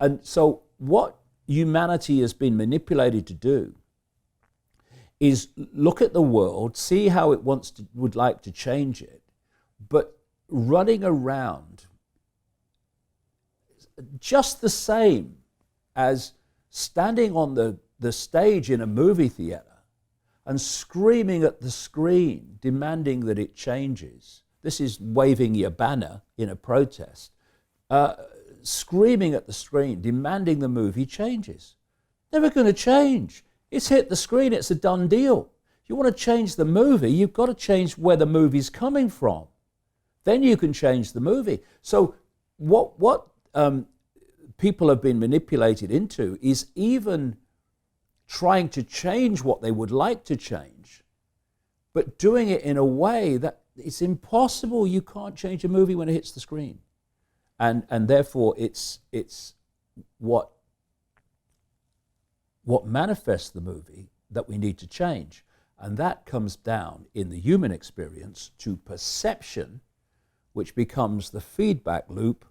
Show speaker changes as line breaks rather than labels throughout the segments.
And so what humanity has been manipulated to do is look at the world, see how it would like to change it, but running around just the same as standing on the stage in a movie theater and screaming at the screen, demanding that it changes. This is waving your banner in a protest. Screaming at the screen, demanding the movie changes. Never going to change. It's hit the screen, it's a done deal. You want to change the movie, you've got to change where the movie's coming from. Then you can change the movie. So what people have been manipulated into is even trying to change what they would like to change, but doing it in a way that it's impossible. You can't change a movie when it hits the screen. And therefore it's what manifests the movie that we need to change. And that comes down in the human experience to perception, which becomes the feedback loop,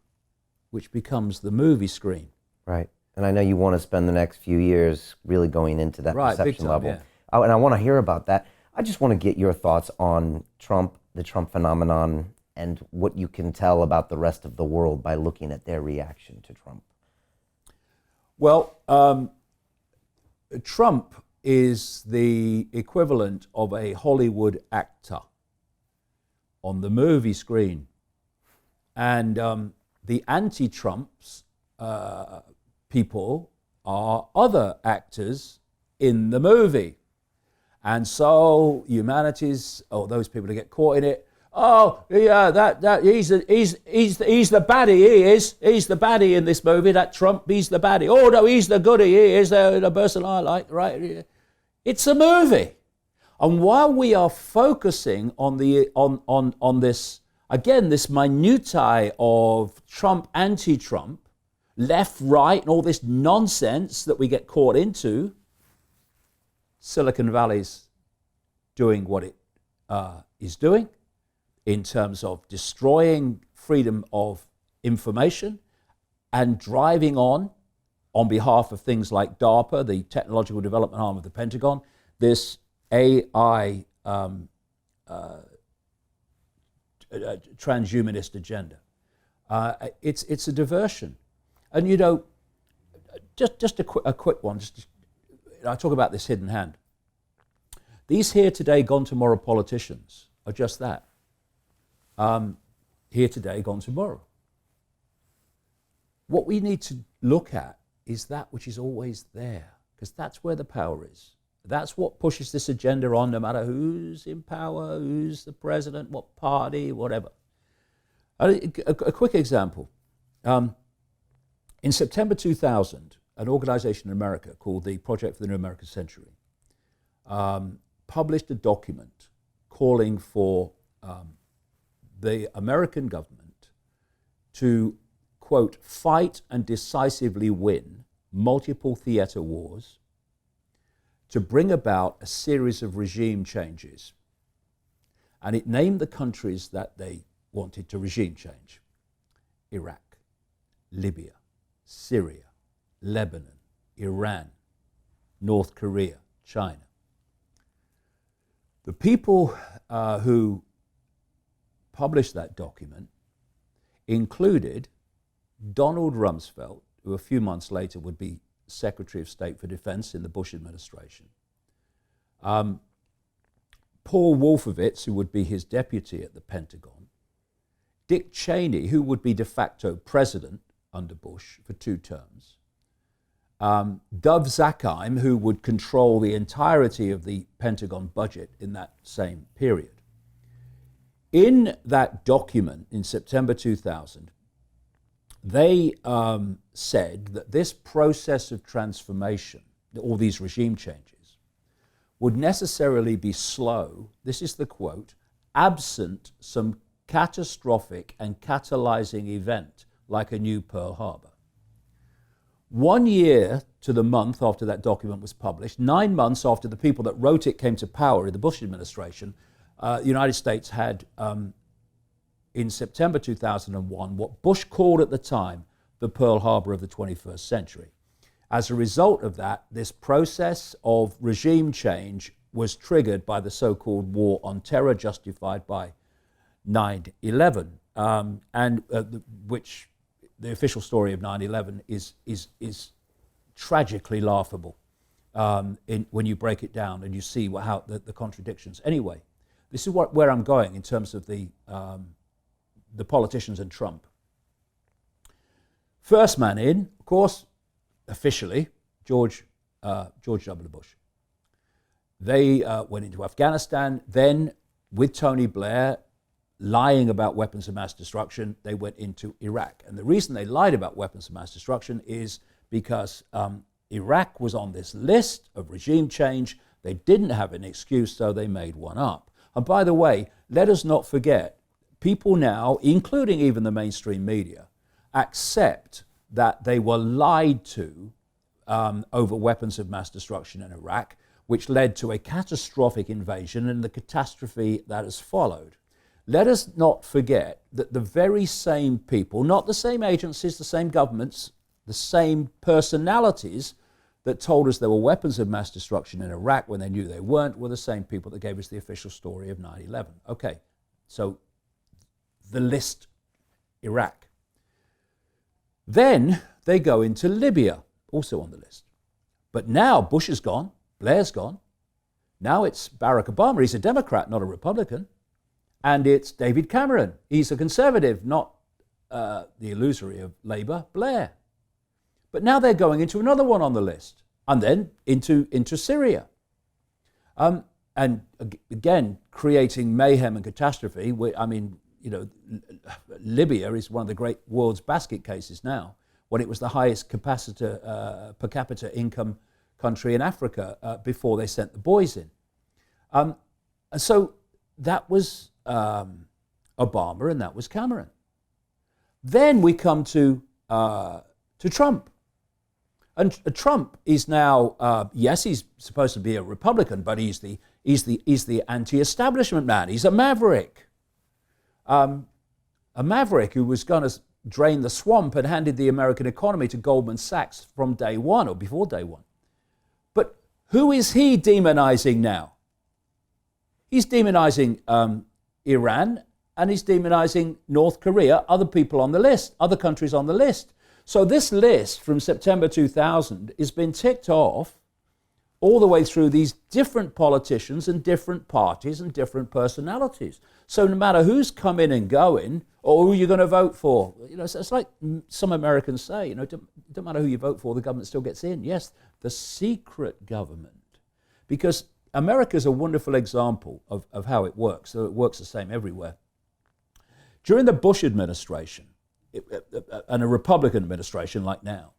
which becomes the movie screen.
Right. And I know you want to spend the next few years really going into that perception level. Yeah. And I want to hear about that. I just want to get your thoughts on Trump, the Trump phenomenon, and what you can tell about the rest of the world by looking at their reaction to Trump.
Well, Trump is the equivalent of a Hollywood actor on the movie screen. And the anti-Trumps people are other actors in the movie. And so humanities, those people that get caught in it, oh yeah, he's the baddie. He is. He's the baddie in this movie. That Trump, he's the baddie. Oh no, he's the goodie. He is the person I like. Right? It's a movie, and while we are focusing on this again, this minutiae of Trump, anti-Trump, left, right, and all this nonsense that we get caught into, Silicon Valley's doing what it is doing, in terms of destroying freedom of information and driving on behalf of things like DARPA, the technological development arm of the Pentagon, this AI transhumanist agenda. It's a diversion. And you know, just a quick one, I talk about this hidden hand. These here today, gone tomorrow politicians are just that. Here today, gone tomorrow. What we need to look at is that which is always there, because that's where the power is. That's what pushes this agenda on, no matter who's in power, who's the president, what party, whatever. A quick example. In September 2000, an organization in America called the Project for the New American Century published a document calling for the American government to, quote, fight and decisively win multiple theater wars, to bring about a series of regime changes. And it named the countries that they wanted to regime change: Iraq, Libya, Syria, Lebanon, Iran, North Korea, China. The people who published that document included Donald Rumsfeld, who a few months later would be Secretary of State for Defense in the Bush administration, Paul Wolfowitz, who would be his deputy at the Pentagon, Dick Cheney, who would be de facto president under Bush for 2 terms, Dov Zakheim, who would control the entirety of the Pentagon budget in that same period. In that document in September 2000, they said that this process of transformation, all these regime changes, would necessarily be slow, this is the quote, absent some catastrophic and catalyzing event like a new Pearl Harbor. 1 year to the month after that document was published, 9 months after the people that wrote it came to power in the Bush administration, the United States had, in September 2001, what Bush called at the time the Pearl Harbor of the 21st century. As a result of that, this process of regime change was triggered by the so-called war on terror justified by 9/11, which the official story of 9/11 is tragically laughable when you break it down and you see how the contradictions. Anyway, this is where I'm going in terms of the politicians and Trump. First man in, of course, officially, George W. Bush. They went into Afghanistan. Then, with Tony Blair lying about weapons of mass destruction, they went into Iraq. And the reason they lied about weapons of mass destruction is because Iraq was on this list of regime change. They didn't have an excuse, so they made one up. And by the way, let us not forget, people now, including even the mainstream media, accept that they were lied to over weapons of mass destruction in Iraq, which led to a catastrophic invasion and the catastrophe that has followed. Let us not forget that the very same people, not the same agencies, the same governments, the same personalities that told us there were weapons of mass destruction in Iraq when they knew they weren't, were the same people that gave us the official story of 9/11. Okay, so the list, Iraq. Then they go into Libya, also on the list. But now Bush is gone, Blair's gone. Now it's Barack Obama. He's a Democrat, not a Republican. And it's David Cameron. He's a conservative, not the illusory of Labour, Blair. But now they're going into another one on the list, and then into Syria. And again, creating mayhem and catastrophe. I mean, you know, Libya is one of the great world's basket cases now, when it was the highest per capita income country in Africa before they sent the boys in. And so that was Obama and that was Cameron. Then we come to Trump. And Trump is now, yes, he's supposed to be a Republican, but he's the anti-establishment man. He's a maverick. A maverick who was going to drain the swamp and handed the American economy to Goldman Sachs from day one or before day one. But who is he demonizing now? He's demonizing Iran, and he's demonizing North Korea, other people on the list, other countries on the list. So this list from September 2000 has been ticked off all the way through these different politicians and different parties and different personalities. So no matter who's coming and going or who you're going to vote for, you know, it's like some Americans say, you know, it don't matter who you vote for, the government still gets in. Yes, the secret government. Because America's a wonderful example of how it works. So it works the same everywhere. During the Bush administration, and a Republican administration like now,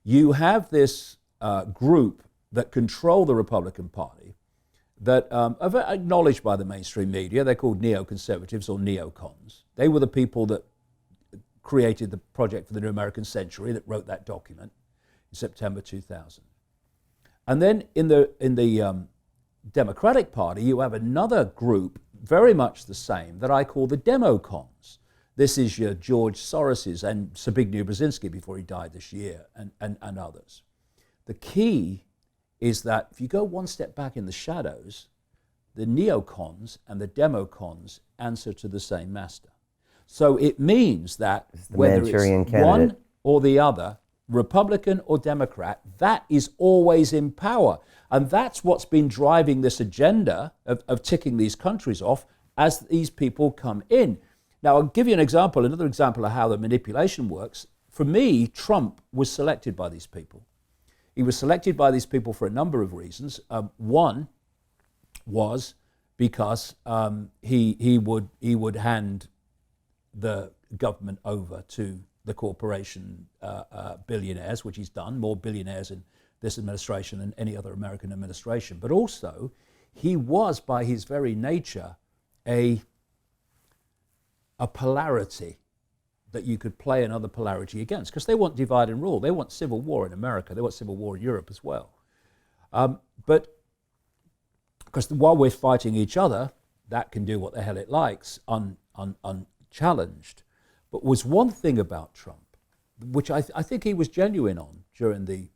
you have this group that control the Republican Party that are acknowledged by the mainstream media. They're called neoconservatives or neocons. They were the people that created the Project for the New American Century, that wrote that document in September 2000. And then in the Democratic Party, you have another group, very much the same, that I call the democons. This is your George Soros's and Zbigniew Brzezinski before he died this year, and others. The key is that if you go one step back in the shadows, the neocons and the democons answer to the same master. So it means that whether it's one or the other, Republican or Democrat, that is always in power. And that's what's been driving this agenda of ticking these countries off as these people come in. Now, I'll give you an example, another example of how the manipulation works. For me, Trump was selected by these people. He was selected by these people for a number of reasons. One was because he would hand the government over to the corporation billionaires, which he's done, more billionaires in this administration than any other American administration. But also, he was, by his very nature, a polarity that you could play another polarity against, because they want divide and rule. They want civil war in America. They want civil war in Europe as well. But because while we're fighting each other, that can do what the hell it likes, unchallenged. But was one thing about Trump. which I think he was genuine on during the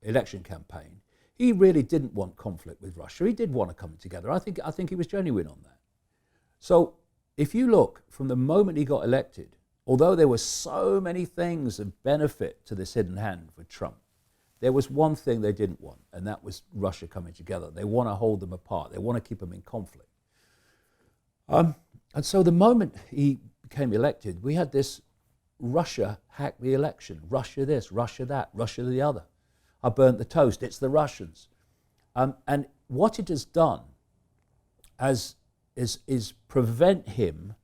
election campaign. He really didn't want conflict with Russia. He did want to come together. I think he was genuine on that. So if you look from the moment he got elected, although there were so many things of benefit to this hidden hand with Trump, there was one thing they didn't want, and that was Russia coming together. They want to hold them apart. They want to keep them in conflict. And so the moment he became elected, we had this Russia hacked the election. Russia this, Russia that, Russia the other. I burnt the toast. It's the Russians. And what it has done is prevent him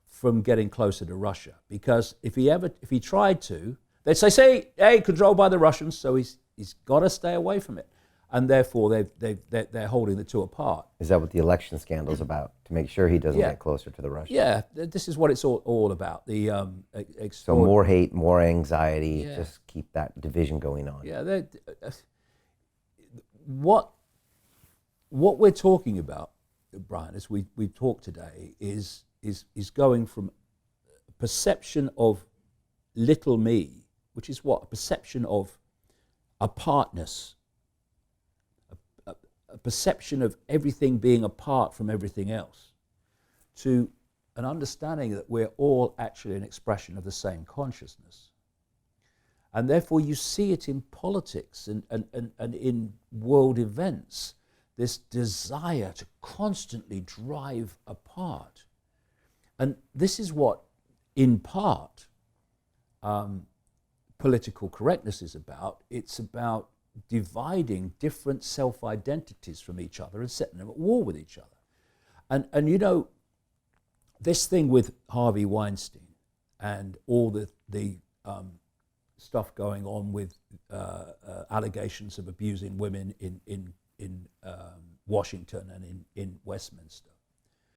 from getting closer to Russia. Because if he tried to, they'd say, hey, controlled by the Russians, so he's got to stay away from it. And therefore, they're holding the two apart.
Is that what the election scandal's about? To make sure he doesn't get closer to the Russians? Yeah,
this is what it's all about.
So more hate, more anxiety, just keep that division going on.
Yeah, what we're talking about, Brian, as we talked today, is going from a perception of little me, which is what? A perception of apartness, a perception of everything being apart from everything else, to an understanding that we're all actually an expression of the same consciousness. And therefore you see it in politics and in world events, this desire to constantly drive apart. And this is what, in part, political correctness is about. It's about dividing different self-identities from each other and setting them at war with each other. And you know, this thing with Harvey Weinstein and all the stuff going on with allegations of abusing women in Washington and in Westminster,